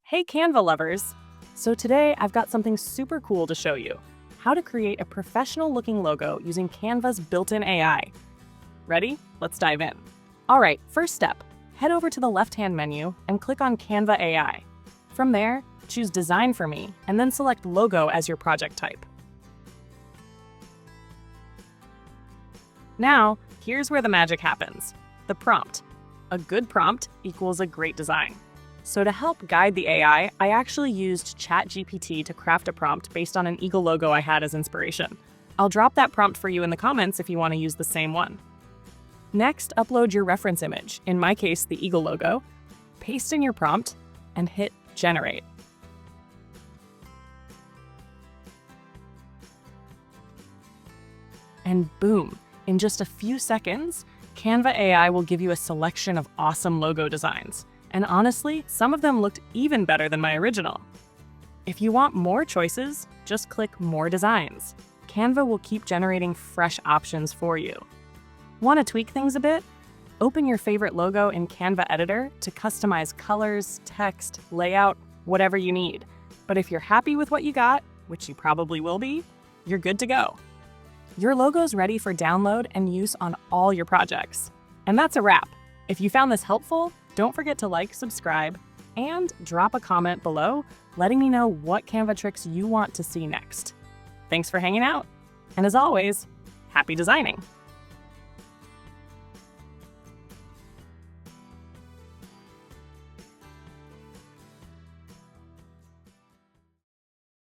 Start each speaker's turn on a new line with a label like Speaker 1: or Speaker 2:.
Speaker 1: Hey Canva lovers! So today I've got something super cool to show you. How to create a professional looking logo using Canva's built-in AI. Ready? Let's dive in. All right, first step, head over to the left-hand menu and click on Canva AI. From there, choose Design for Me and then select Logo as your project type. Now, here's where the magic happens. The prompt. A good prompt equals a great design. So to help guide the AI, I actually used ChatGPT to craft a prompt based on an eagle logo I had as inspiration. I'll drop that prompt for you in the comments if you want to use the same one. Next, upload your reference image, in my case, the eagle logo, paste in your prompt, and hit Generate. And boom, in just a few seconds, Canva AI will give you a selection of awesome logo designs. And honestly, some of them looked even better than my original. If you want more choices, just click More Designs. Canva will keep generating fresh options for you. Want to tweak things a bit? Open your favorite logo in Canva Editor to customize colors, text, layout, whatever you need. But if you're happy with what you got, which you probably will be, you're good to go. Your logo's ready for download and use on all your projects. And that's a wrap. If you found this helpful, don't forget to like, subscribe, and drop a comment below letting me know what Canva tricks you want to see next. Thanks for hanging out. And as always, happy designing!